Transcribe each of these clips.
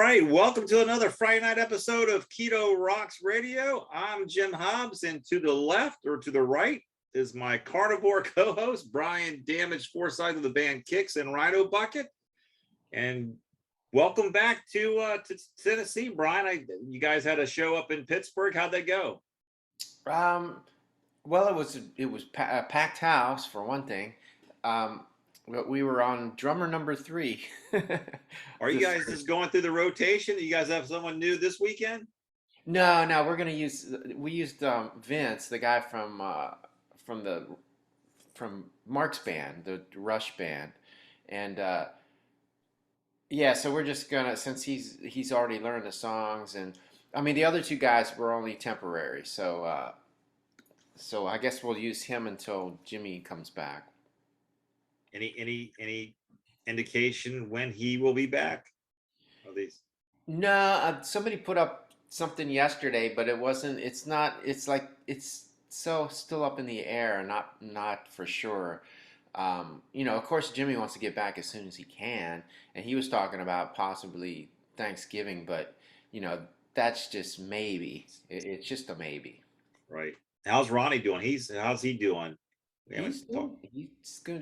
right, welcome to another Friday night episode of Keto Rocks Radio. I'm Jim Hobbs, and to the left or to the right is my carnivore co-host, Brian Damaged Forsythe of the band Kix and Rhino Bucket. And welcome back to Tennessee, Brian. You guys had a show up in Pittsburgh. How'd that go? Well, it was a packed house for one thing. We were on drummer number 3. Are you guys just going through the rotation? You guys have someone new this weekend? No, we used Vince, the guy from Mark's band, the Rush band, and yeah. So we're just gonna, since he's already learned the songs, and I mean the other 2 guys were only temporary, so I guess we'll use him until Jimmy comes back. Any indication when he will be back? Of these? No, somebody put up something yesterday, but it wasn't. It's not. It's like it's still up in the air, not for sure. Of course, Jimmy wants to get back as soon as he can, and he was talking about possibly Thanksgiving, but that's just maybe. It's just a maybe. Right. How's Ronnie doing? How's he doing? He's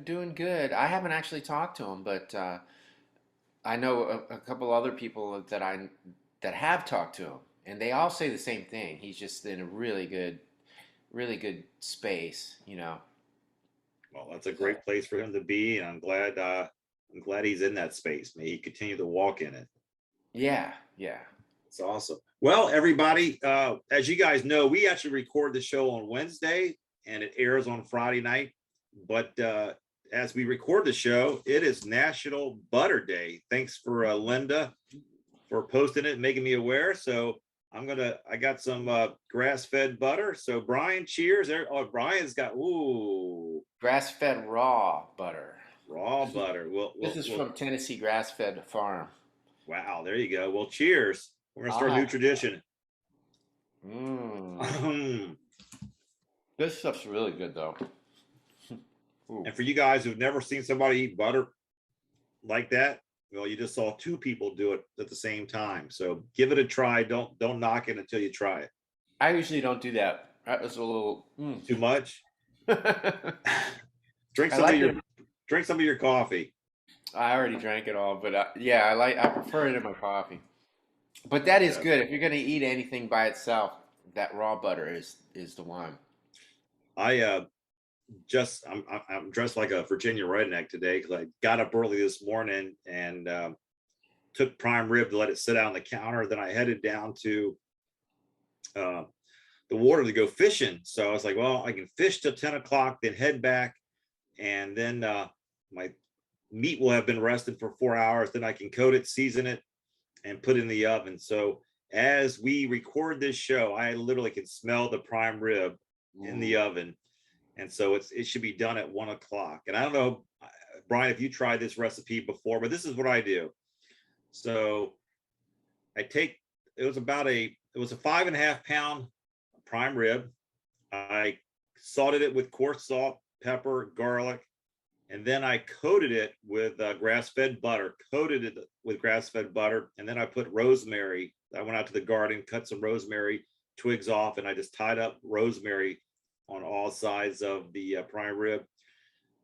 doing good. I haven't actually talked to him, but I know a couple other people that have talked to him, and they all say the same thing. He's just in a really good space, Well, that's a great place for him to be, and I'm glad he's in that space. May he continue to walk in it. Yeah. It's awesome. Well, everybody, as you guys know, we actually record the show on Wednesday, and it airs on Friday night. But as we record the show, it is National Butter Day. Thanks for Linda for posting it and making me aware. So I got some grass-fed butter. So Brian, cheers. Brian's got grass-fed raw butter. Raw butter. This is from Tennessee Grass-Fed Farm. Wow, there you go. Well, cheers. We're gonna start a new tradition. This stuff's really good, though. And for you guys who've never seen somebody eat butter like that, well, you just saw 2 people do it at the same time. So give it a try. Don't knock it until you try it. I usually don't do that. That was a little too much. Drink some of your coffee. I already drank it all, but I prefer it in my coffee. But that is good. If you're going to eat anything by itself, that raw butter is the one. I'm dressed like a Virginia redneck today because I got up early this morning and took prime rib to let it sit out on the counter. Then I headed down to the water to go fishing. So I was like, well, I can fish till 10 o'clock, then head back, and then my meat will have been rested for 4 hours. Then I can coat it, season it, and put it in the oven. So as we record this show, I literally can smell the prime rib in the oven. And so it should be done at 1 o'clock. And I don't know, Brian, if you tried this recipe before, but this is what I do. So it was a 5.5 pound prime rib. I salted it with coarse salt, pepper, garlic, and then I coated it with grass-fed butter, and then I put rosemary. I went out to the garden, cut some rosemary twigs off, and I just tied up rosemary on all sides of the prime rib.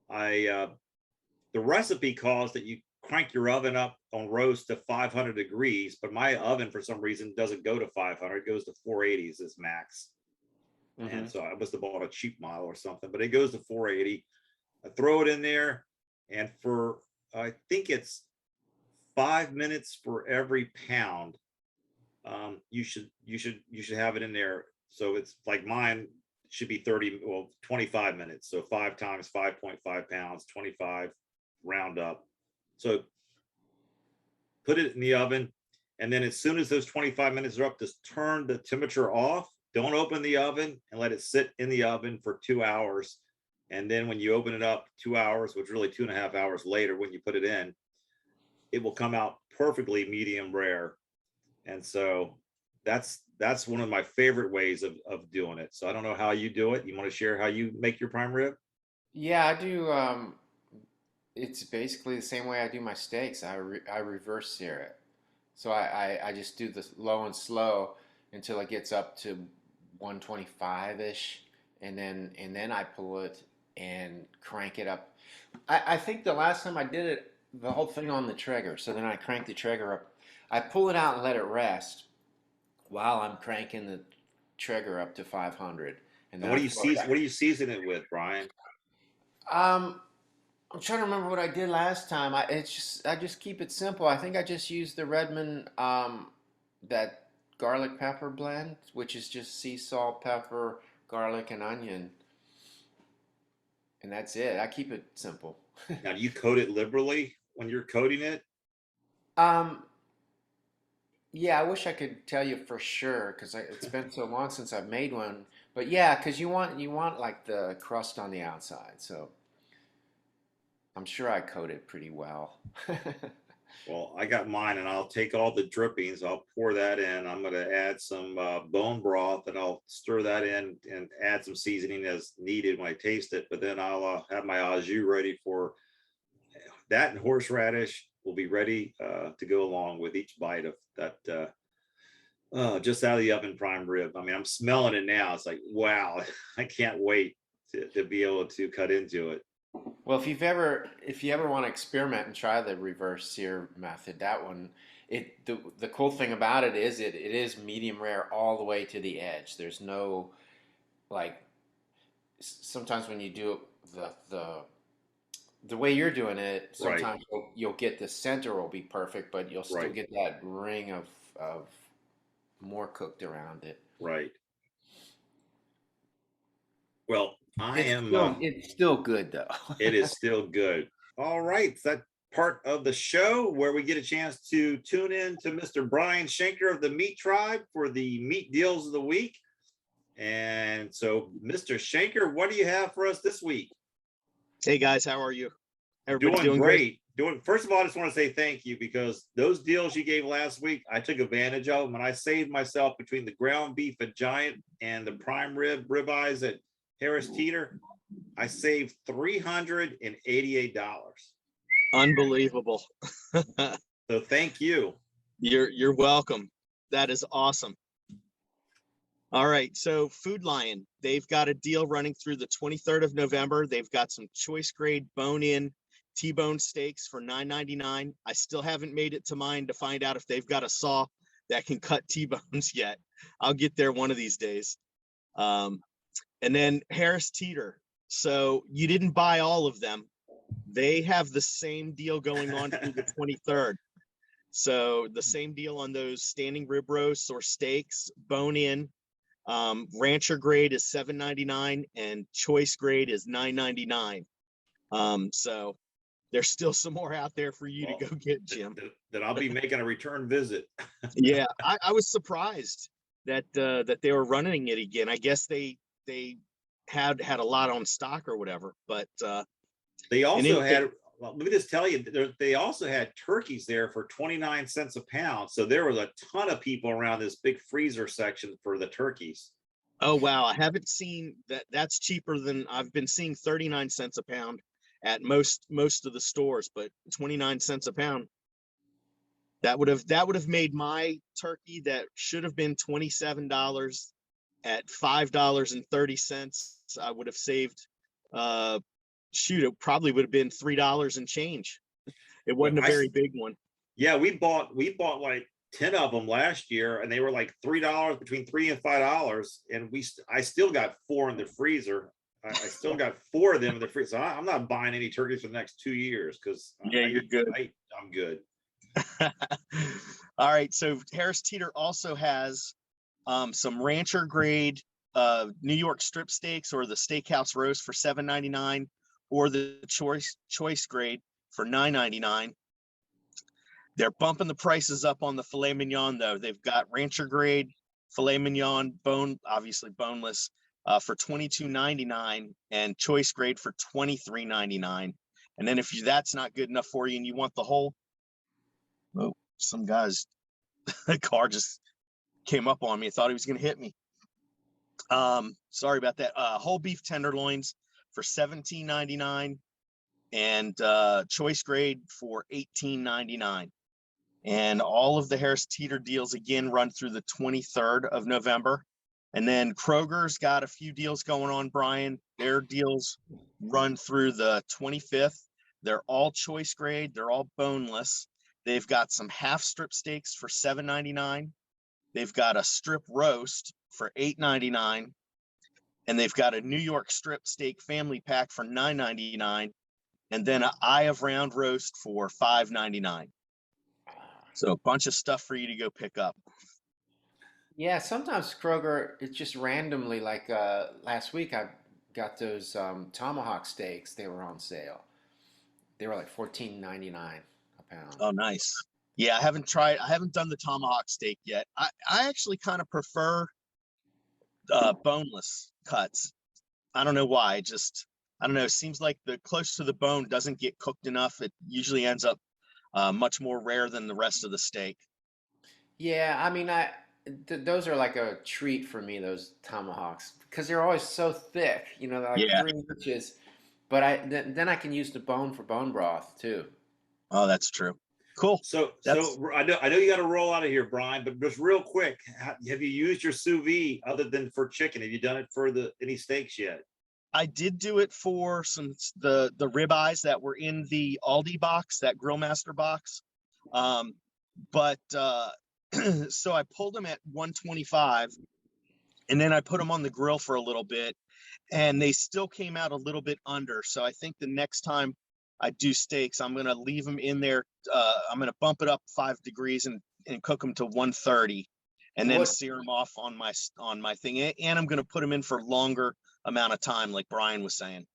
The recipe calls that you crank your oven up on roast to 500 degrees, but my oven for some reason doesn't go to 500, it goes to 480 is max. And so I must have bought a cheap model or something, but it goes to 480. I throw it in there, and for I think it's 5 minutes for every pound. You should have it in there. So it's like mine should be 25 minutes. So 5 times 5.5 pounds, 25 round up. So put it in the oven, and then as soon as those 25 minutes are up, just turn the temperature off. Don't open the oven, and let it sit in the oven for 2 hours. And then when you open it up 2 hours, which really 2.5 hours later, when you put it in, it will come out perfectly medium rare. And so that's one of my favorite ways of doing it. So I don't know how you do it. You want to share how you make your prime rib? Yeah, I do. It's basically the same way I do my steaks. I reverse sear it. So I just do this low and slow until it gets up to 125-ish, and then I pull it and crank it up. I think the last time I did it, the whole thing on the trigger. So then I crank the trigger up. I pull it out and let it rest while I'm cranking the trigger up to 500, and And then I throw it what back. do you season it with, Brian? Um, I'm trying to remember what I did last time. I just keep it simple. I think I just used the Redmond that garlic pepper blend, which is just sea salt, pepper, garlic, and onion, and that's it. I keep it simple. Now, do you coat it liberally when you're coating it? Um, yeah, I wish I could tell you for sure because it's been so long since I've made one. But yeah, because you want like the crust on the outside, so I'm sure I coat it pretty well. Well, I got mine, and I'll take all the drippings. I'll pour that in. I'm going to add some bone broth, and I'll stir that in and add some seasoning as needed when I taste it. But then I'll have my au jus ready for that, and horseradish will be ready to go along with each bite of that. Just out of the oven prime rib. I mean, I'm smelling it now. It's like, wow, I can't wait to be able to cut into it. Well, if you ever want to experiment and try the reverse sear method, that one, the cool thing about it is it is medium rare all the way to the edge. There's no like sometimes when you do the way you're doing it, Right, sometimes you'll get the center will be perfect, but you'll still right, get that ring of more cooked around it. right. Well, I It's am. still it's still good though. It is still good. All right, it's that part of the show where we get a chance to tune in to Mr. Brian Shanker of the Meat Tribe for the meat deals of the week. And so, Mr. Shanker, what do you have for us this week? Hey guys, how are you? Everybody Doing doing great? great. First of all, I just want to say thank you because those deals you gave last week, I took advantage of them, and I saved myself between the ground beef at Giant and the prime ribeyes at Harris Teeter. I saved $388. Unbelievable. So thank you. You're welcome. That is awesome. All right, so Food Lion, they've got a deal running through the 23rd of November. They've got some choice grade bone-in T-bone steaks for $9.99. I still haven't made it to mine to find out if they've got a saw that can cut T-bones yet. I'll get there one of these days. And then Harris Teeter. So you didn't buy all of them. They have the same deal going on through the 23rd. So the same deal on those standing rib roasts or steaks, bone in. Rancher grade is $7.99 and choice grade is $9.99. So there's still some more out there for you to go get, Jim. Then I'll be making a return visit. Yeah, I was surprised that that they were running it again. I guess they had a lot on stock or whatever, but They also had, case, well, let me just tell you, they also had turkeys there for 29 cents a pound. So there was a ton of people around this big freezer section for the turkeys. oh wow, I haven't seen that. That's cheaper than I've been seeing 39 cents a pound at most of the stores, but 29 cents a pound. That would have made my turkey that should have been $27 at $5.30. I would have saved shoot, it probably would have been $3 and change. It wasn't a very big one. Yeah, we bought like 10 of them last year, and they were like $3, between $3 and $5. And I still got 4 in the freezer. I still got 4 of them in the freezer. So I'm not buying any turkeys for the next 2 years because you're good. I'm good. All right, so Harris Teeter also has some rancher grade New York strip steaks or the steakhouse roast for $7.99 or the choice grade for $9.99. They're bumping the prices up on the filet mignon though. They've got rancher grade filet mignon, obviously boneless, for $22.99 and choice grade for $23.99. And then if that's not good enough for you and you want the whole, oh, some guy's car just came up on me. I thought he was going to hit me. Sorry about that. Whole beef tenderloins for $17.99 and choice grade for $18.99. And all of the Harris Teeter deals again run through the 23rd of November. And then Kroger's got a few deals going on, Brian. Their deals run through the 25th. They're all choice grade. They're all boneless. They've got some half strip steaks for $7.99. They've got a strip roast for $8.99. And they've got a New York strip steak family pack for $9.99. And then an eye of round roast for $5.99. So a bunch of stuff for you to go pick up. Yeah, sometimes Kroger, it's just randomly, like last week I got those tomahawk steaks. They were on sale. They were like $14.99 a pound. Oh, nice. Yeah, I haven't done the tomahawk steak yet. I actually kind of prefer boneless cuts. I don't know why. I don't know. It seems like the close to the bone doesn't get cooked enough. It usually ends up much more rare than the rest of the steak. Yeah, I mean, those are like a treat for me, those tomahawks, because they're always so thick. You know, they're like Yeah. 3 inches. But then I can use the bone for bone broth too. Oh, that's true. Cool. So I know you got to roll out of here, Brian, but just real quick, have you used your sous vide other than for chicken? Have you done it for any steaks yet? I did do it for the ribeyes that were in the Aldi box, that Grill Master box. But so I pulled them at 125, and then I put them on the grill for a little bit, and they still came out a little bit under. So I think the next time I do steaks, I'm going to leave them in there. I'm going to bump it up 5 degrees and cook them to 130, and then sear them off on my thing. And I'm going to put them in for longer amount of time, like Brian was saying.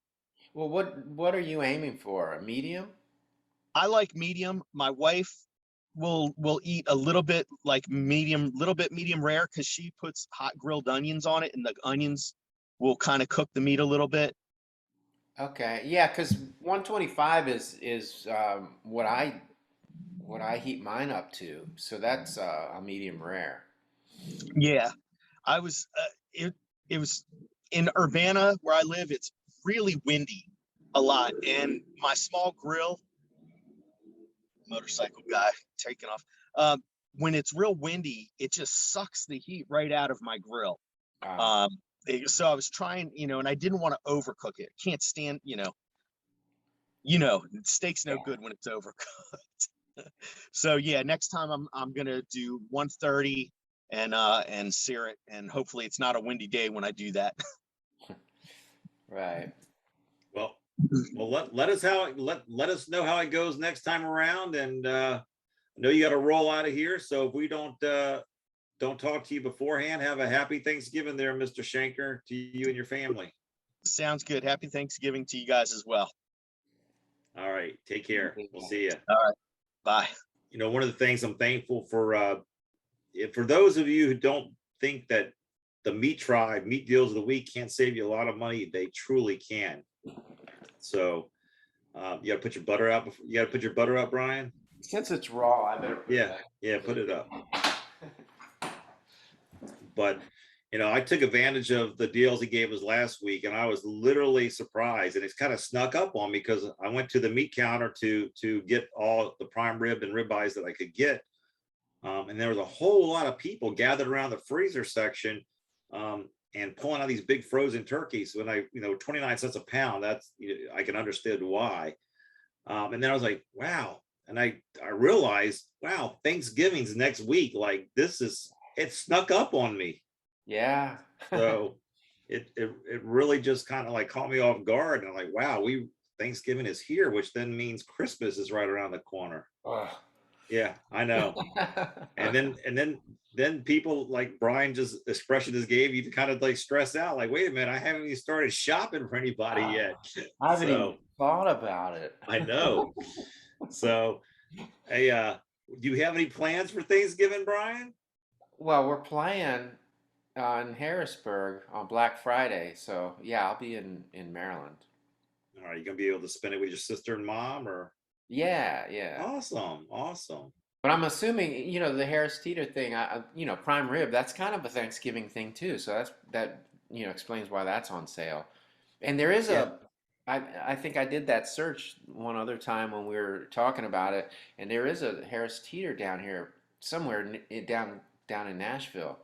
Well, what are you aiming for? A medium? I like medium. My wife will eat a little bit like medium rare, because she puts hot grilled onions on it, and the onions will kind of cook the meat a little bit. Okay, yeah, because 125 is what I heat mine up to, so that's a medium rare. Yeah, I was it was in Urbana where I live. It's really windy a lot, and my small grill, motorcycle guy taking off. When it's real windy, it just sucks the heat right out of my grill. So I was trying, and I didn't want to overcook it. Can't stand, steak's no good when it's overcooked. So yeah, next time I'm gonna do 130 and sear it, and hopefully it's not a windy day when I do that. Right. Well, let us know how it goes next time around, and I know you got to roll out of here. So if we don't talk to you beforehand, have a happy Thanksgiving there, Mr. Shanker, to you and your family. Sounds good. Happy Thanksgiving to you guys as well. All right, take care. We'll see you. All right, bye. One of the things I'm thankful for those of you who don't think that the MeatTribe Meat Deals of the Week can't save you a lot of money, they truly can. So you gotta put your butter out. You gotta put your butter up, Brian. Since it's raw, I better put it back. Yeah, put it up. But I took advantage of the deals he gave us last week, and I was literally surprised. And it's kind of snuck up on me because I went to the meat counter to get all the prime rib and ribeyes that I could get, and there was a whole lot of people gathered around the freezer section. And pulling out these big frozen turkeys when 29 cents a pound, I can understand why. And then I was like, wow. And I realized, wow, Thanksgiving's next week. Like it snuck up on me. Yeah. So it really just kind of like caught me off guard. And I'm like, wow, Thanksgiving is here, which then means Christmas is right around the corner. Oh. Yeah, I know. and then people like Brian just gave you to kind of like stress out, like, wait a minute, I haven't even started shopping for anybody yet. I haven't even thought about it. I know. So, hey, do you have any plans for Thanksgiving, Brian? Well, we're playing in Harrisburg on Black Friday, so yeah, I'll be in Maryland. All right, you gonna be able to spend it with your sister and mom, or? Yeah. Awesome. But I'm assuming, the Harris Teeter thing, prime rib, that's kind of a Thanksgiving thing too. So that explains why that's on sale. And there is a I think I did that search one other time when we were talking about it, and there is a Harris Teeter down here somewhere down in Nashville.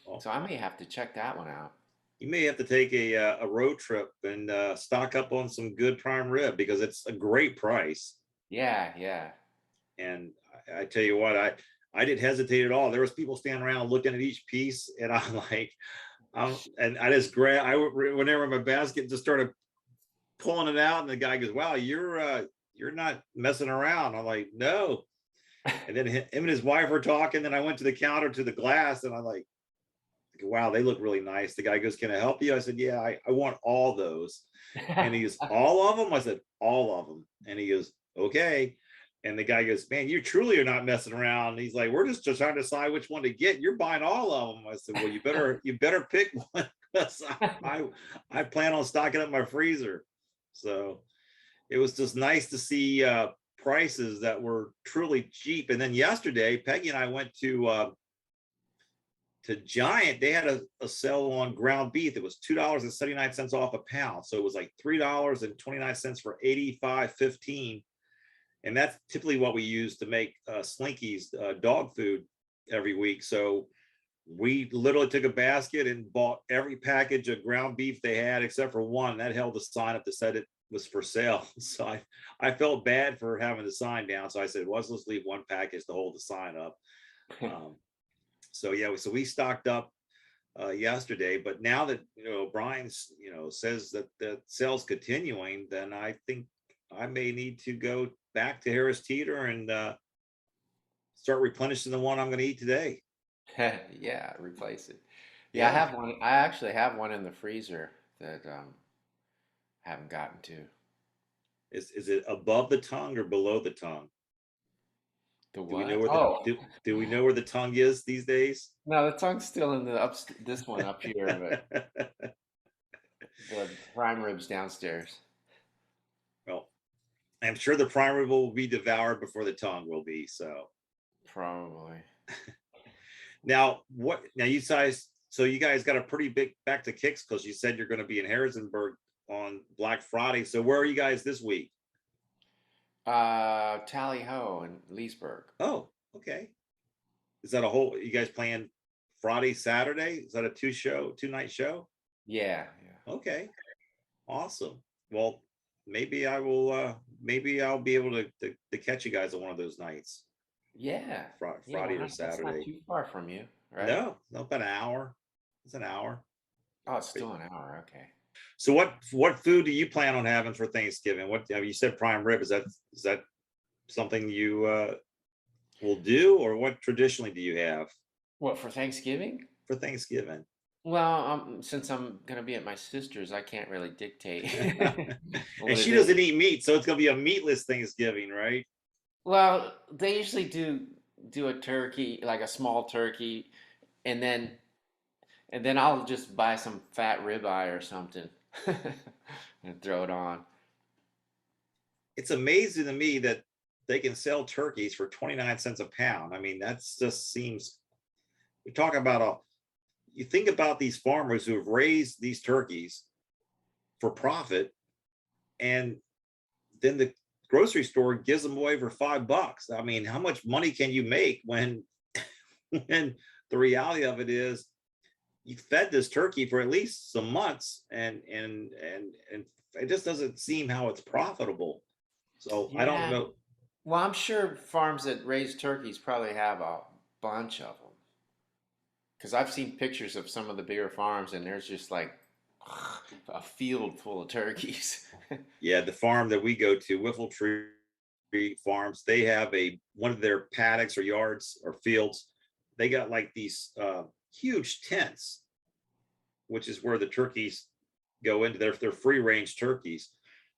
Well, So I may have to check that one out. you may have to take a road trip and stock up on some good prime rib because it's a great price. Yeah, yeah. And I tell you what, I didn't hesitate at all. There was people standing around looking at each piece, and I'm like, and I just went over my basket and just started pulling it out, and the guy goes, "Wow, you're not messing around." I'm like, "No." And then him and his wife were talking. Then I went to the counter to the glass, and I'm like, "Wow, they look really nice." The guy goes, "Can I help you?" I said, "Yeah, I want all those." And he goes, "All of them?" I said, "All of them." And he goes, "Okay." And the guy goes, "Man, you truly are not messing around." And he's like, "We're just trying to decide which one to get. You're buying all of them." I said, "Well, you better pick one. I plan on stocking up my freezer." So it was just nice to see prices that were truly cheap. And then yesterday, Peggy and I went to Giant. They had a sale on ground beef. It was $2.79 off a pound. So it was like $3.29 for 85.15. And that's typically what we use to make Slinky's dog food every week. So we literally took a basket and bought every package of ground beef they had except for one that held a sign up that said it was for sale. So I felt bad for having the sign down. So I said, well, let's leave one package to hold the sign up. So yeah, so we stocked up yesterday, but now that Brian's says that the sale's continuing, then I think I may need to go back to Harris Teeter and start replenishing the one I'm going to eat today. Yeah, replace it. Yeah, I Yeah. have one. I actually have one in the freezer that haven't gotten to. Is it above the tongue or below the tongue? The Do we know what? where the Oh, do we know where the tongue is these days? no, the tongue's still in the this one up here, but the prime rib's downstairs. Well, I'm sure the prime rib will be devoured before the tongue will be. So Probably. now you guys, so you guys got a pretty big back to Kix because you said you're going to be in Harrisonburg on Black Friday. So where are you guys this week? Tally Ho in Leesburg. Oh, okay. Is that a whole? You guys playing Friday, Saturday? Is that a two night show? Yeah, yeah. Okay, awesome. Well, maybe I will. Maybe I'll be able to catch you guys on one of those nights, Yeah. Yeah, why Friday or not? That's not Saturday. too far from you, right? No, about an hour. It's an hour. Oh, it's still an hour. Okay. So what food do you plan on having for Thanksgiving? What you said prime rib. Is that something you will do, or what traditionally do you have What, for Thanksgiving? for Thanksgiving? Well, since I'm gonna be at my sister's, I can't really dictate And what it she is. doesn't eat meat, so it's gonna be a meatless Thanksgiving, right? Well, they usually do a turkey, like a small turkey, and then I'll just buy some fat ribeye or something and throw it on. It's amazing to me that they can sell turkeys for 29 cents a pound. I mean, that's just seems we're talking about you think about these farmers who have raised these turkeys for profit, and then the grocery store gives them away for $5. I mean, how much money can you make when when the reality of it is you fed this turkey for at least some months, and it just doesn't seem how it's profitable. So I don't Yeah. know. Well, I'm sure farms that raise turkeys probably have a bunch of them. Because I've seen pictures of some of the bigger farms, and there's just like a field full of turkeys. Yeah, the farm that we go to, Whiffle Tree Farms, they have one of their paddocks or yards or fields. They got like these huge tents, which is where the turkeys go into. Their free range turkeys.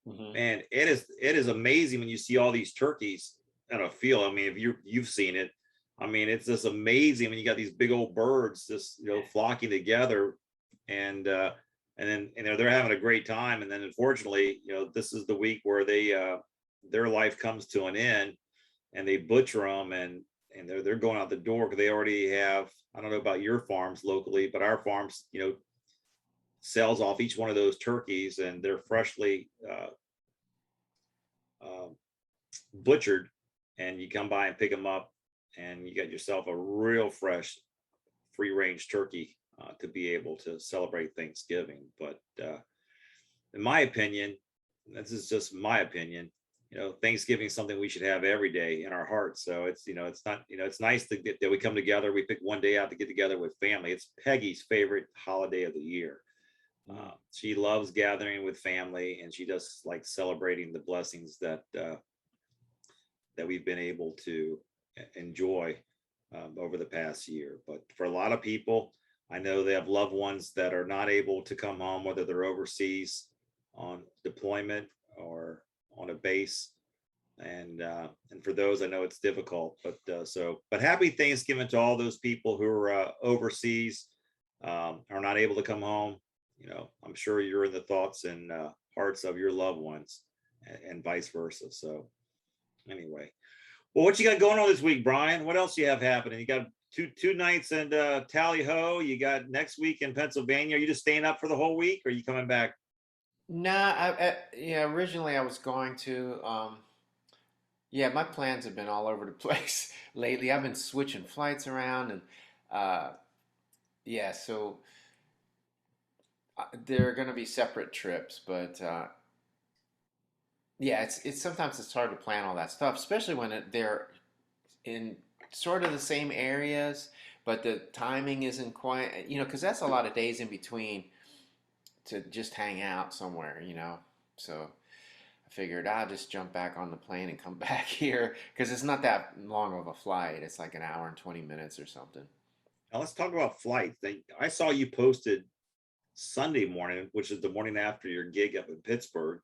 Hmm. Man, it is amazing when you see all these turkeys in a field. I mean, if you've seen it, I mean, it's just amazing when you got these big old birds just flocking together, and then they're having a great time. And then unfortunately, this is the week where their life comes to an end, and they butcher them, and they're going out the door because they already have. I don't know about your farms locally, but our farms, sells off each one of those turkeys, and they're freshly butchered, and you come by and pick them up, and you got yourself a real fresh, free range turkey to be able to celebrate Thanksgiving. But in my opinion, this is just my opinion, Thanksgiving is something we should have every day in our hearts. So it's, it's not, it's nice to get that we come together. We pick one day out to get together with family. It's Peggy's favorite holiday of the year. She loves gathering with family, and she just likes celebrating the blessings that we've been able to enjoy over the past year. But for a lot of people, I know they have loved ones that are not able to come home, whether they're overseas on deployment or on a base. And for those, I know it's difficult, but happy Thanksgiving to all those people who are overseas, are not able to come home. I'm sure you're in the thoughts and hearts of your loved ones, and vice versa. So anyway, well, what you got going on this week, Brian? What else do you have happening? You got two nights in Tally-Ho. You got next week in Pennsylvania. Are you just staying up for the whole week, or are you coming back? Nah, yeah, originally I was going to. Yeah, my plans have been all over the place lately. I've been switching flights around, and uh, yeah, so they're going to be separate trips. But yeah, it's sometimes it's hard to plan all that stuff, especially when they're in sort of the same areas, but the timing isn't quite, because that's a lot of days in between to just hang out somewhere. So I figured I'll just jump back on the plane and come back here because it's not that long of a flight. It's like an hour and 20 minutes or something. Now let's talk about flights. I saw you posted Sunday morning, which is the morning after your gig up in Pittsburgh.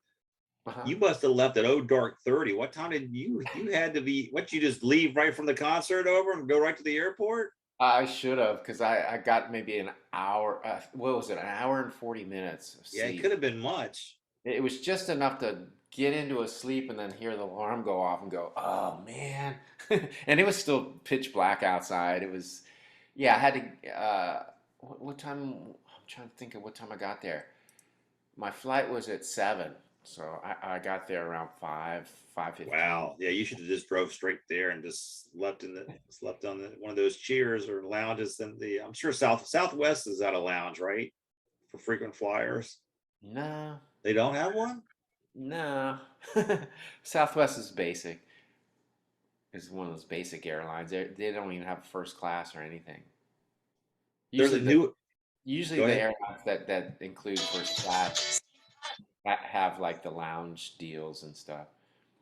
Uh-huh. You must have left at dark 30. What time did you had to be, you just leave right from the concert over and go right to the airport? I should have, because I got maybe an hour, what was it, an hour and 40 minutes of Yeah, it sleep. could have been much. It was just enough to get into a sleep and then hear the alarm go off and go, oh man. And it was still pitch black outside. It was, yeah, I had to, what time, I'm trying to think of what time I got there. My flight was at 7, so I got there around 5:15. Wow. Yeah, you should have just drove straight there and just slept on one of those cheers or lounges. I'm sure Southwest is at a lounge, right? For frequent flyers. No, They don't have one? no. Southwest is basic. It's one of those basic airlines. They don't even have first class or anything. There's a Usually the new usually Go the ahead. airlines that include first class have like the lounge deals and stuff.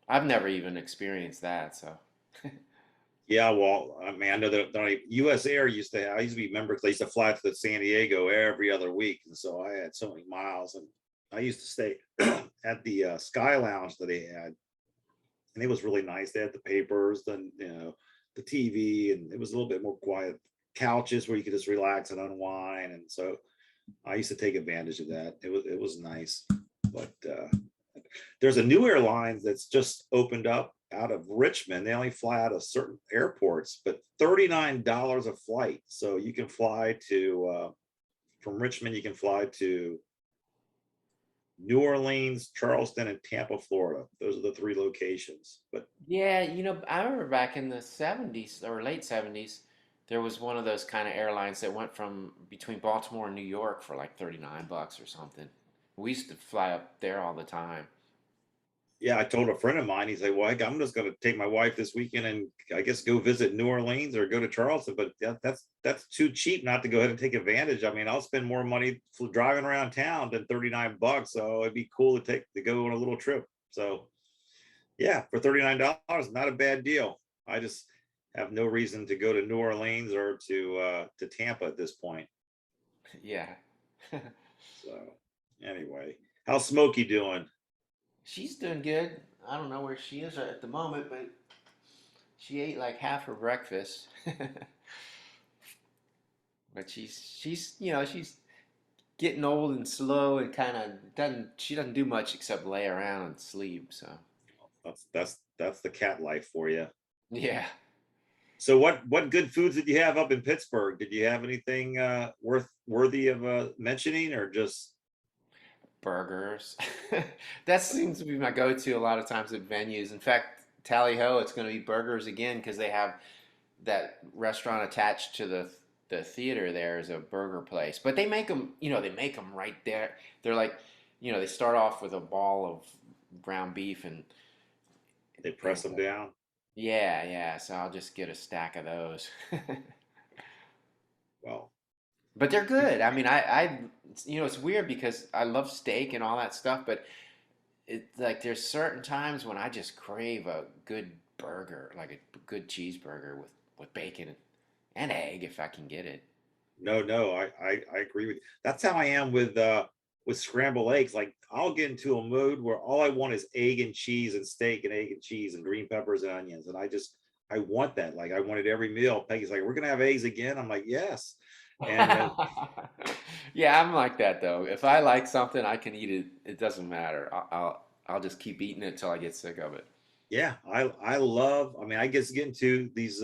I've never even experienced that, so Yeah, well, I mean, I know that US Air I used to be a member because I used to fly to San Diego every other week. And so I had so many miles, and I used to stay at the Sky Lounge that they had. And it was really nice. They had the papers, the TV, and it was a little bit more quiet. Couches where you could just relax and unwind. And so I used to take advantage of that. It was nice. But there's a new airline that's just opened up out of Richmond. They only fly out of certain airports, but $39 a flight. So you can fly to from Richmond, you can fly to New Orleans, Charleston, and Tampa, Florida. Those are the 3 locations. But yeah, I remember back in the 70s or late 70s, there was one of those kind of airlines that went from between Baltimore and New York for like $39 or something. We used to fly up there all the time. yeah, I told a friend of mine, he's like, well, I'm just going to take my wife this weekend and I guess go visit New Orleans or go to Charleston. But that's too cheap not to go ahead and take advantage. I mean, I'll spend more money driving around town than $39. So it'd be cool to go on a little trip. So yeah, for $39, not a bad deal. I just have no reason to go to New Orleans or to Tampa at this point. Yeah. So anyway, how's Smokey doing? She's doing good. I don't know where she is at the moment, but she ate like half her breakfast. But she's getting old and slow and kind of doesn't do much except lay around and sleep. So That's the cat life for you. yeah. So what good foods did you have up in Pittsburgh? Did you have anything worthy of mentioning, or just burgers. That seems to be my go-to a lot of times at venues. In fact, Tally Ho, it's going to be burgers again because they have that restaurant attached to the theater. There is a burger place, but they make them, they make them right there. They're like, they start off with a ball of ground beef and They press them down. yeah, yeah. So I'll just get a stack of those. Well, But they're good. I mean, it's weird because I love steak and all that stuff, but like there's certain times when I just crave a good burger, like a good cheeseburger with bacon and egg if I can get it. no, I agree with you. That's how I am with scrambled eggs. Like I'll get into a mood where all I want is egg and cheese and steak and egg and cheese and green peppers and onions. And I want that. Like I want it every meal. Peggy's like, we're gonna have eggs again. I'm like, yes. And Yeah, I'm like that though. If I like something, I can eat it. It doesn't matter. I'll just keep eating it until I get sick of it. yeah, I love, I mean, I guess get into these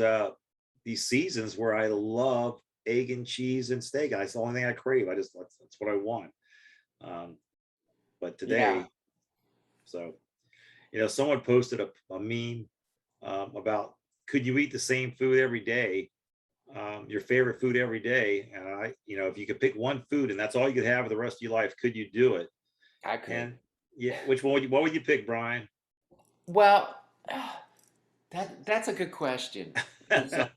seasons where I love egg and cheese and steak. That's the only thing I crave. That's what I want. Um, but Yeah. today, so someone posted a meme about could you eat the same food every day, your favorite food every day, and if you could pick one food and that's all you could have for the rest of your life, could you do it? I could. And yeah, which one what would you pick, Brian? Well, that's a good question. So,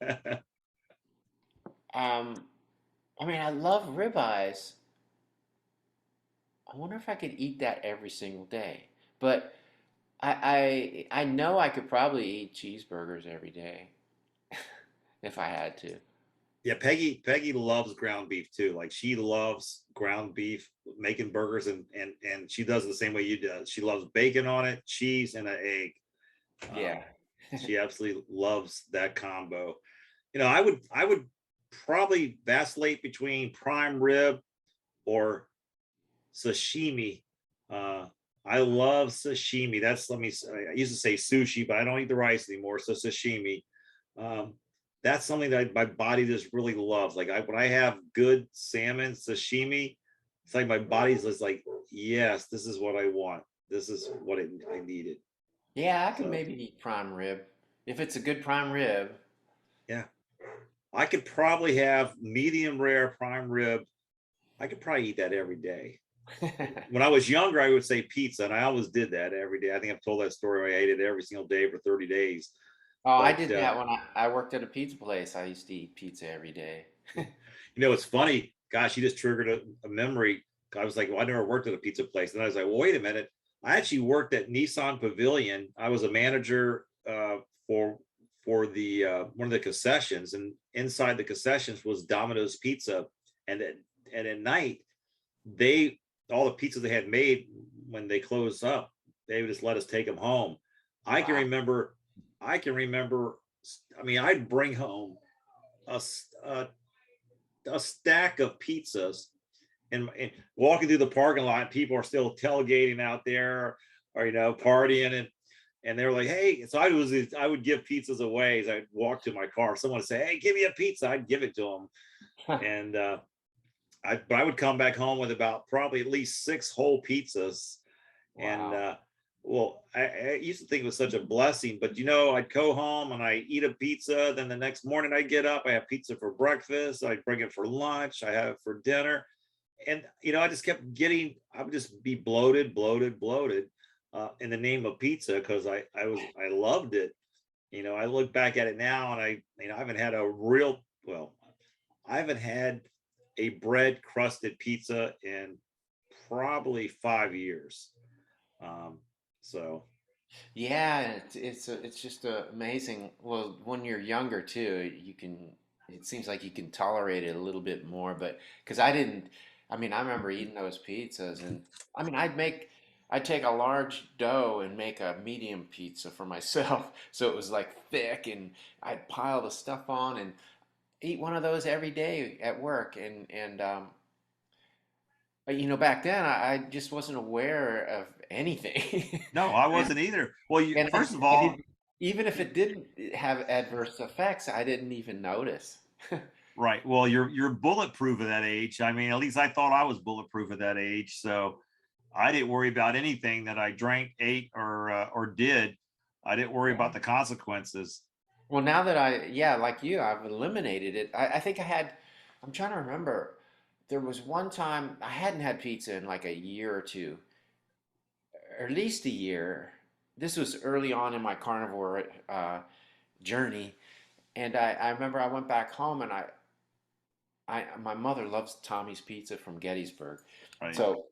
um, I mean, I love ribeyes. I wonder if I could eat that every single day. But I know I could probably eat cheeseburgers every day if I had to. Yeah, Peggy loves ground beef too. Like she loves ground beef, making burgers, and she does it the same way you do. She loves bacon on it, cheese, and an egg. Yeah. She absolutely loves that combo. I would probably vacillate between prime rib or sashimi. Uh, I love sashimi. I used to say sushi, but I don't eat the rice anymore. So sashimi. Um, that's something that my body just really loves. Like when I have good salmon sashimi, it's like my body's just like, yes, this is what I want. This is what I needed. Yeah, I could So maybe eat prime rib. If it's a good prime rib. yeah, I could probably have medium rare prime rib. I could probably eat that every day. When I was younger, I would say pizza, and I always did that every day. I think I've told that story where I ate it every single day for 30 days. Oh, I But did that when I worked at a pizza place. I used to eat pizza every day. it's funny. Gosh, you just triggered a memory. I was like, well, I never worked at a pizza place. And I was like, well, wait a minute. I actually worked at Nissan Pavilion. I was a manager for the one of the concessions, and inside the concessions was Domino's Pizza. And at night, they all the pizzas they had made when they closed up, they would just let us take them home. I can Wow. remember. I can remember. I mean, I'd bring home a, a stack of pizzas and walking through the parking lot, people are still tailgating out there or partying and they were like, hey, so I would give pizzas away as I'd walk to my car. Someone would say, hey, give me a pizza. I'd give it to them. And I would come back home with about probably at least 6 whole pizzas. And Wow. well, I used to think it was such a blessing, but I'd go home and I eat a pizza. Then the next morning I get up, I have pizza for breakfast. I bring it for lunch. I have it for dinner. And, I just kept I would just be bloated, in the name of pizza. Cause I loved it. I look back at it now and I haven't had I haven't had a bread crusted pizza in probably 5 years. So Yeah, it's just amazing. Well, when you're younger too, it seems like you can tolerate it a little bit more, but because I didn't, I mean, I remember eating those pizzas and I mean, I'd take a large dough and make a medium pizza for myself. So it was like thick and I'd pile the stuff on and eat one of those every day at work and back then I just wasn't aware of anything. no, I wasn't either. Well, And first of I all, didn't, even if it didn't have adverse effects, I didn't even notice. right. Well, you're bulletproof at that age. I mean, at least I thought I was bulletproof at that age. So I didn't worry about anything that I drank, ate, or did. I didn't worry about the consequences. Well, now that yeah, like you, I've eliminated it. I think I had, I'm trying to remember. There was one time I hadn't had pizza in like a year or two, or at least a year. This was early on in my carnivore journey. And I remember I went back home and my mother loves Tommy's Pizza from Gettysburg. Right. So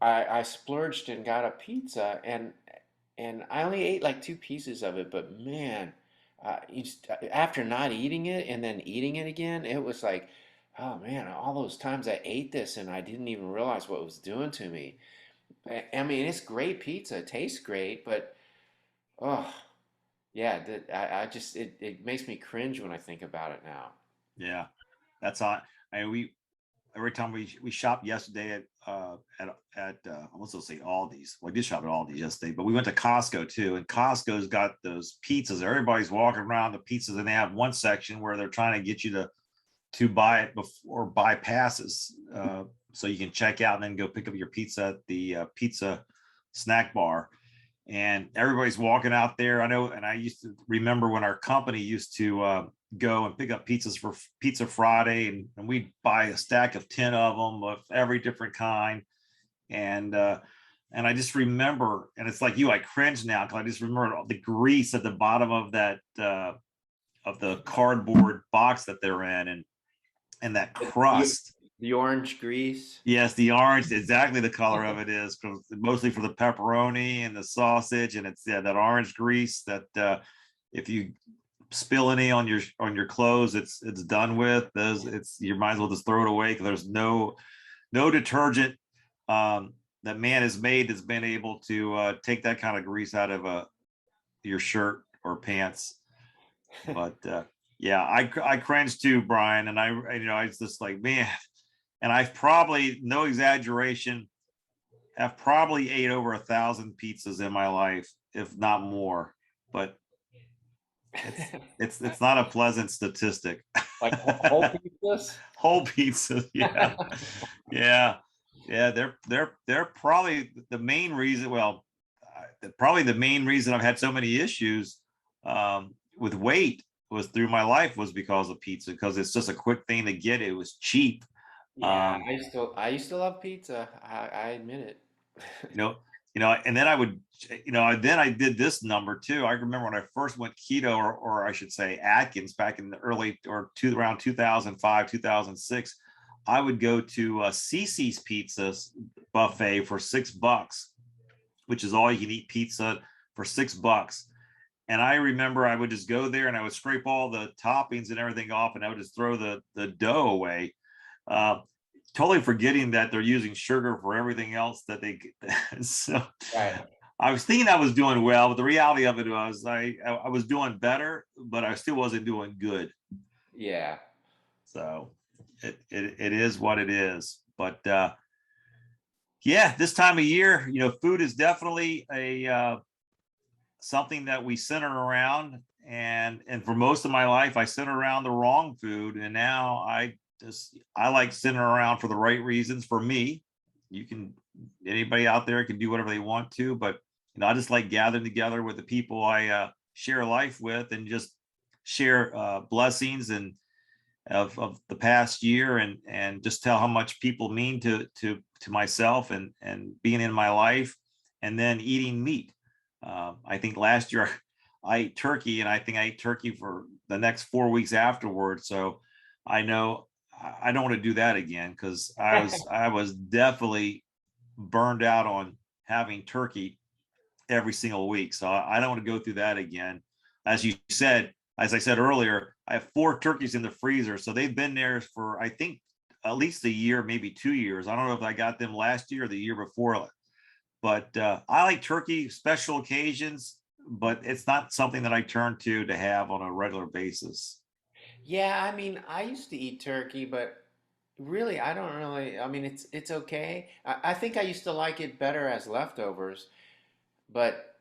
I splurged and got a pizza and I only ate like two pieces of it, but man, after not eating it and then eating it again, it was like, oh man, all those times I ate this and I didn't even realize what it was doing to me. I mean, it's great pizza, it tastes great, but oh yeah, I just it makes me cringe when I think about it now. Yeah, that's on. I mean, we every time we shopped yesterday at I was going to say Aldi's. Well, I did shop at Aldi's yesterday, but we went to Costco too, and Costco's got those pizzas. Everybody's walking around the pizzas, and they have one section where they're trying to get you to buy it before buy passes, so you can check out and then go pick up your pizza at the pizza snack bar. And everybody's walking out there. I know, and I used to remember when our company used to go and pick up pizzas for Pizza Friday, and we'd buy a stack of 10 of them of every different kind. And and I just remember, and it's like you, I cringe now because I just remember the grease at the bottom of that of the cardboard box that they're in, and that The, crust. the orange grease. Yes, the orange, exactly the color of it is mostly for the pepperoni and the sausage, and it's that orange grease that if you spill any on your clothes, it's done with. Those it's you might as well just throw it away because there's no detergent that man has made that's been able to take that kind of grease out of your shirt or pants. But yeah, I cringe too, Brian, and I was just like, man, and I've probably, no exaggeration, have probably ate over 1,000 pizzas in my life, if not more. But it's not a pleasant statistic. Like whole pizzas? Whole pizzas, yeah, yeah, yeah. They're probably the main reason. Well, probably the main reason I've had so many issues with weight was through my life was because of pizza, because it's just a quick thing to get. It was cheap. Yeah, Um, I used to love pizza. I admit it. you know, and then I would, then I did this number too. I remember when I first went keto, or I should say Atkins, back in the early around 2005, 2006. I would go to Cece's Pizza buffet for $6, which is all you can eat pizza for $6. And I remember I would just go there and I would scrape all the toppings and everything off, and I would just throw the dough away. Uh, Totally forgetting that they're using sugar for everything else that they so Right. I was thinking I was doing well, but the reality of it was I was doing better, but I still wasn't doing good. Yeah. So it is what it is. But yeah, this time of year, food is definitely a something that we center around, and for most of my life I center around the wrong food, and now I like center around for the right reasons. For me, you can anybody out there can do whatever they want to, but I just like gathering together with the people I share life with, and just share blessings and of the past year, and just tell how much people mean to myself, and being in my life, and then eating meat. I think last year I ate turkey, and I think I ate turkey for the next 4 weeks afterwards. So I know I don't want to do that again, because I was definitely burned out on having turkey every single week. So I don't want to go through that again. As you said, as I said earlier, I have 4 turkeys in the freezer. So they've been there for, I think, at least a year, maybe 2 years. I don't know if I got them last year or the year before. But I like turkey special occasions, but it's not something that I turn to have on a regular basis. Yeah, I mean, I used to eat turkey, but really, I don't really. I mean, it's okay. I think I used to like it better as leftovers. But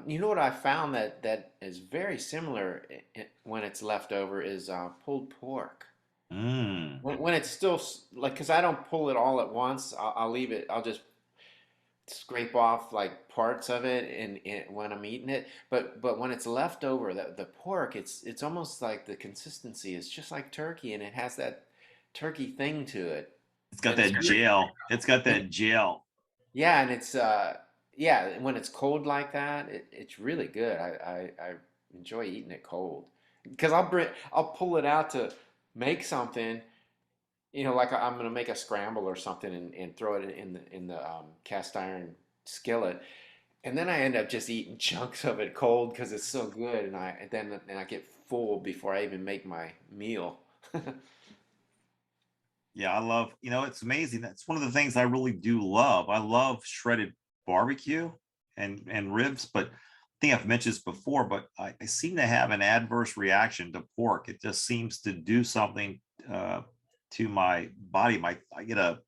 you know what I found that is very similar when it's leftover is pulled pork. Mm. When it's still like, because I don't pull it all at once. I'll leave it. I'll just scrape off like parts of it when I'm eating it. But when it's left over, the pork, it's almost like the consistency is just like turkey, and it has that turkey thing to it, It's got and it's that good. gel. It's got And that gel. yeah, and it's yeah, when it's cold like that, it's really good. I enjoy eating it cold because I'll pull it out to make something, like I'm gonna make a scramble or something and throw it in the cast iron skillet, and then I end up just eating chunks of it cold because it's so good, and I get full before I even make my meal. Yeah, I love, it's amazing. That's one of the things I really do love. I love shredded barbecue and ribs, but I think I've mentioned this before, but I seem to have an adverse reaction to pork. It just seems to do something to my body. I get a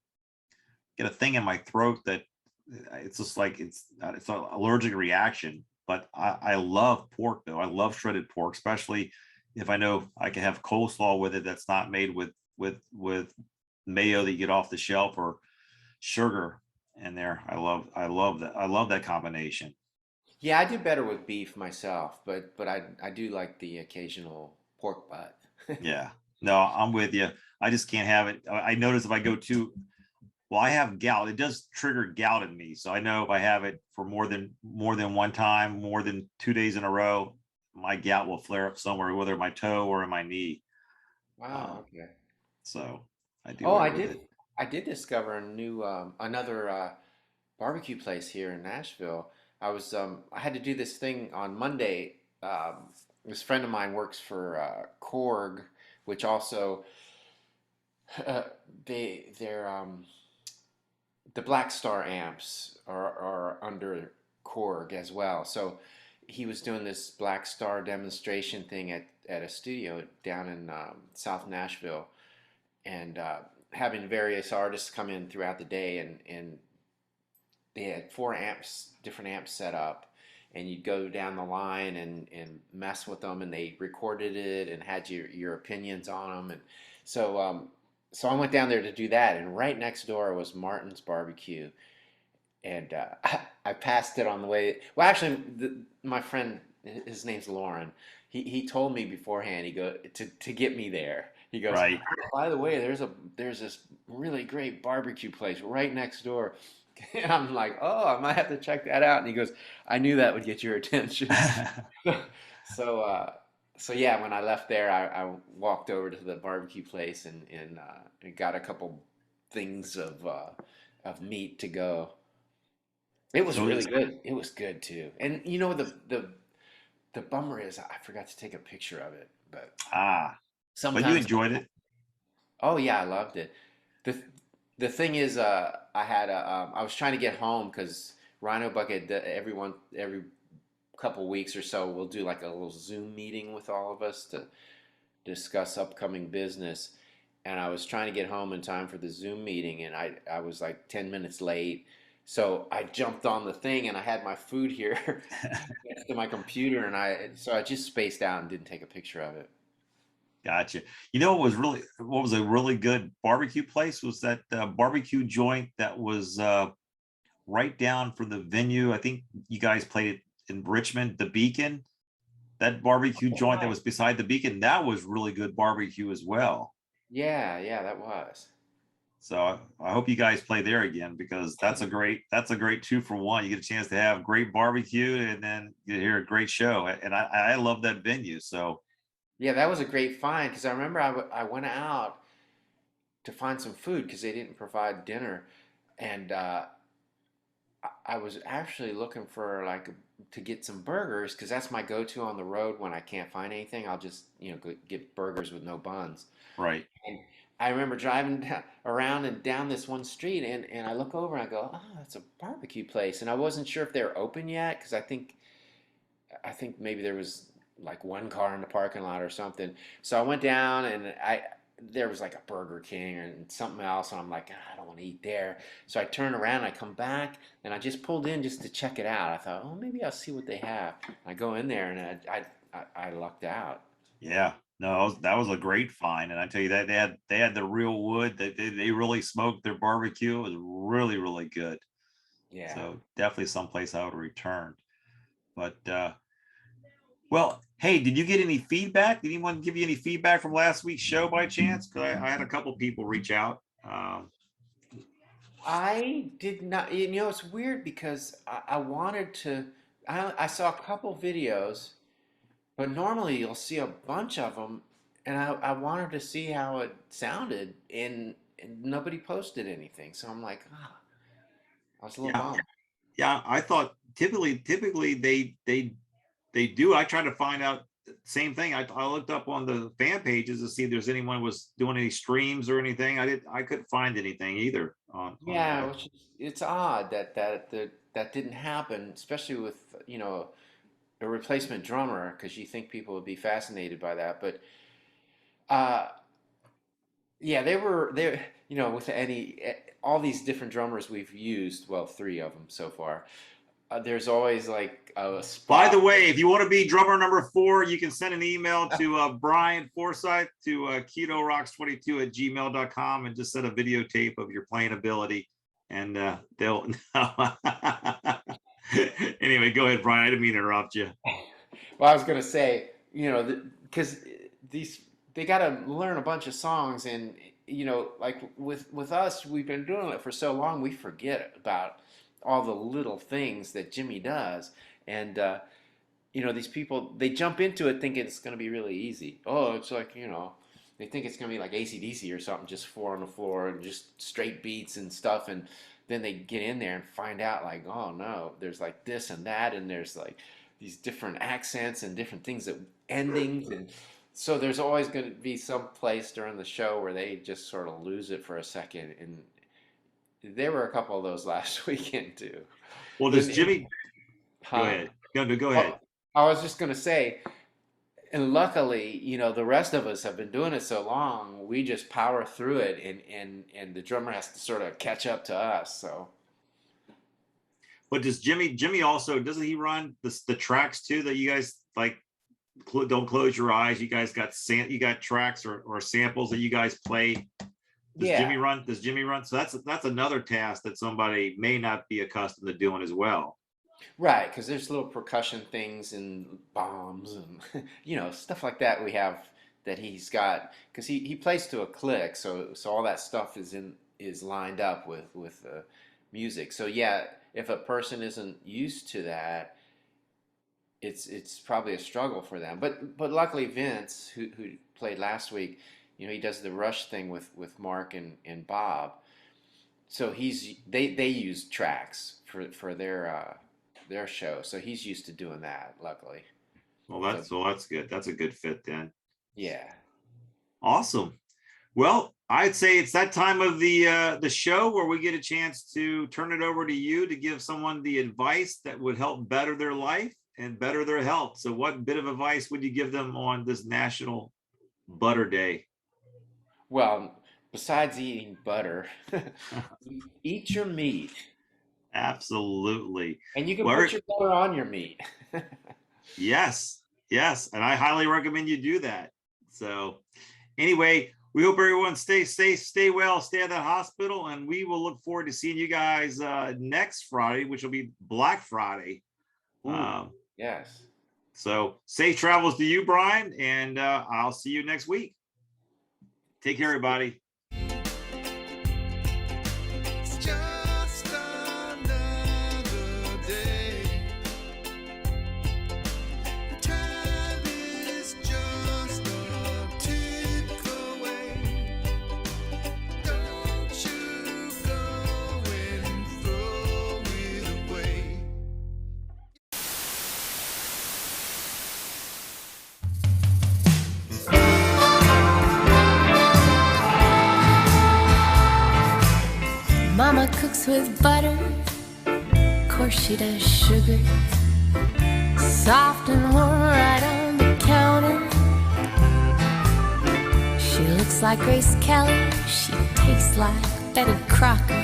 thing in my throat that it's just like it's an allergic reaction. But I love pork though. I love shredded pork, especially if I know I can have coleslaw with it that's not made with mayo that you get off the shelf or sugar in there. I love that. I love that combination. Yeah, I do better with beef myself, but I do like the occasional pork butt. Yeah. No, I'm with you. I just can't have it. I notice if I go too well, I have gout. It does trigger gout in me. So I know if I have it for more than one time, more than 2 days in a row, my gout will flare up somewhere, whether in my toe or in my knee. Wow, Um, okay. so I do Oh, better I with it. did. I did discover another barbecue place here in Nashville. I had to do this thing on Monday. This friend of mine works for Korg, which also uh, they're the Black Star amps are under Korg as well. So he was doing this Black Star demonstration thing at a studio down in South Nashville, and having various artists come in throughout the day, and they had four amps, different amps set up, and you'd go down the line and mess with them, and they recorded it and had your opinions on them, and so so I went down there to do that, and right next door was Martin's Barbecue, and I passed it on the way. Well, actually, my friend, his name's Lauren. He told me beforehand. He go to get me there. He goes, Right. by the way, there's this really great barbecue place right next door. And I'm like, oh, I might have to check that out. And he goes, I knew that would get your attention. So, so yeah, when I left there, I walked over to the barbecue place and got a couple things of meat to go. It was So really good. It was good too. And the bummer is I forgot to take a picture of it. But ah, but you sometimes, enjoyed it. oh yeah, I loved it. the The thing is, I was trying to get home because Rhino Bucket every couple weeks or so we'll do like a little Zoom meeting with all of us to discuss upcoming business. And I was trying to get home in time for the Zoom meeting, and I was like 10 minutes late. So I jumped on the thing, and I had my food here next to my computer, and I just spaced out and didn't take a picture of it. Gotcha. What was a really good barbecue place was that barbecue joint that was right down from the venue. I think you guys played it in Richmond, the Beacon. That barbecue Oh, joint that right. was beside the Beacon, that was really good barbecue as well. Yeah, yeah, that was. So I hope you guys play there again because that's a great 2 for 1. You get a chance to have great barbecue and then you hear a great show. And I love that venue. So Yeah, that was a great find because I remember I went out to find some food because they didn't provide dinner, and I was actually looking for like to get some burgers because that's my go-to on the road when I can't find anything. I'll just go get burgers with no buns. right. And I remember driving around and down this one street, and I look over and I go, oh, that's a barbecue place, and I wasn't sure if they were open yet because I think maybe there was like one car in the parking lot or something. So I went down and there was like a Burger King and something else, and I'm like, "Ah, I don't want to eat there." So I turn around, I come back, and I just pulled in just to check it out. I thought, oh, maybe I'll see what they have. I go in there and I lucked out. Yeah. No, that was a great find. And I tell you that they had the real wood. They really smoked their barbecue. It was really, really good. Yeah. So definitely someplace I would return. But well, hey, did you get any feedback? Did anyone give you any feedback from last week's show by chance? Because I had a couple people reach out. I did not, you know, it's weird because I wanted to, I saw a couple videos, but normally you'll see a bunch of them, and I wanted to see how it sounded, and nobody posted anything. So I'm like, ah, I was a little Yeah, bummed. yeah. I thought typically they do. I tried to find out same thing. I looked up on the fan pages to see if there's anyone was doing any streams or anything. I couldn't find anything either on Yeah, that. which is, it's odd that didn't happen, especially with, you know, a replacement drummer, because you think people would be fascinated by that. But uh, yeah, they you know, with all these different drummers we've used, well, three of them so far. There's always like a By the spot. way, if you want to be drummer number 4, you can send an email to Brian Forsythe to ketorocks22@gmail.com and just send a videotape of your playing ability. And they'll anyway, go ahead, Brian. I didn't mean to interrupt you. Well, I was gonna say, you know, because these they got to learn a bunch of songs, and you know, like with us, we've been doing it for so long, we forget about all the little things that Jimmy does, and you know, these people they jump into it thinking it's gonna be really easy. Oh, it's like, you know, they think it's gonna be like AC/DC or something, just 4 on the floor and just straight beats and stuff, and then they get in there and find out like, oh no, there's like this and that, and there's like these different accents and different things that endings, and so there's always going to be some place during the show where they just sort of lose it for a second, and there were a couple of those last weekend too. Well, does And, Jimmy go huh? ahead? Go ahead. Oh, I was just going to say, and luckily, you know, the rest of us have been doing it so long, we just power through it, and the drummer has to sort of catch up to us. So But does Jimmy also doesn't he run the tracks too that you guys like? Don't close your eyes. You guys got you got tracks or samples that you guys play. Does yeah. Jimmy run? Does Jimmy run? So that's another task that somebody may not be accustomed to doing as well. Right, because there's little percussion things and bombs and you know, stuff like that we have that he's got, because he plays to a click, so all that stuff is lined up with music. So yeah, if a person isn't used to that, it's probably a struggle for them. But luckily Vince, who played last week, you know, he does the Rush thing with Mark and Bob. So they use tracks for their show. So he's used to doing that, luckily. Well, that's good. That's a good fit then. Yeah. Awesome. Well, I'd say it's that time of the show where we get a chance to turn it over to you to give someone the advice that would help better their life and better their health. So what bit of advice would you give them on this National Butter Day? Well, besides eating butter, eat your meat. Absolutely. And you can Well, put your butter on your meat. yes, and I highly recommend you do that. So anyway, we hope everyone stay well, stay at that hospital, and we will look forward to seeing you guys next Friday, which will be Black Friday. Ooh, yes. So safe travels to you, Brian, and I'll see you next week. Take care, everybody. Mama cooks with butter, of course she does sugar, soft and warm right on the counter. She looks like Grace Kelly, she tastes like Betty Crocker.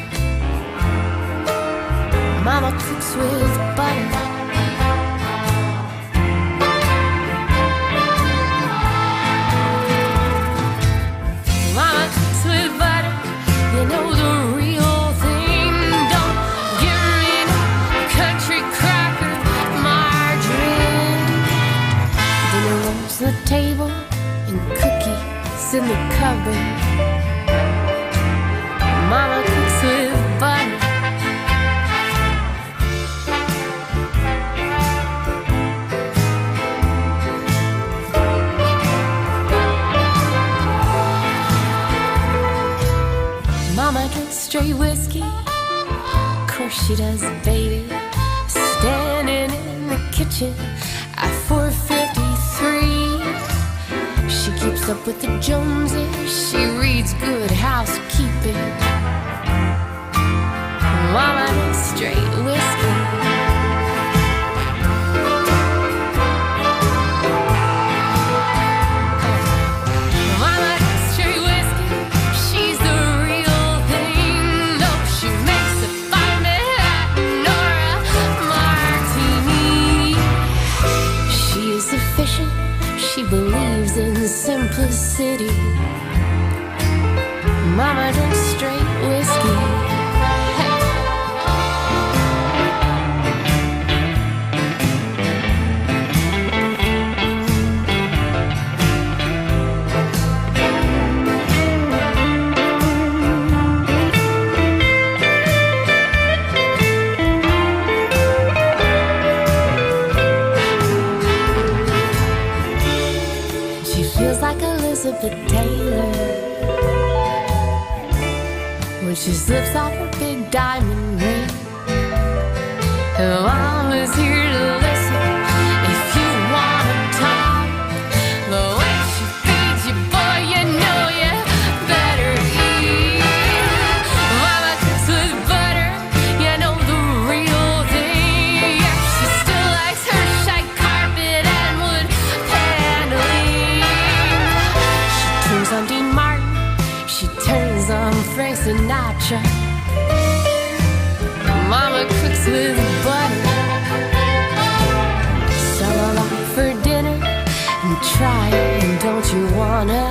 Mama cooks with butter. Mama cooks with butter, you know the real thing. Don't get rid eggs in the cupboard. Mama cooks with butter. Mama drinks straight whiskey. Of course she does, baby. Standing in the kitchen at 4:53. She keeps up with the Joneses. She reads Good Housekeeping. Mama drinks straight whiskey. Mama drinks straight whiskey. She's the real thing. No, she makes a fine Manhattan or a martini. She is efficient. She believes in simplicity. Mama drinks straight whiskey. She feels like Elizabeth Taylor when she slips off her big diamond ring. And Mama's here to listen if you wanna talk. The way she feeds you, boy, you know you better eat. Mama cooks with butter, you know the real thing. Yeah, she still likes her shag carpet and wood paneling. She turns on Dean Martin, she turns on Frank Sinatra. Mama cooks with butter. Sell a lot for dinner and try it, and don't you wanna?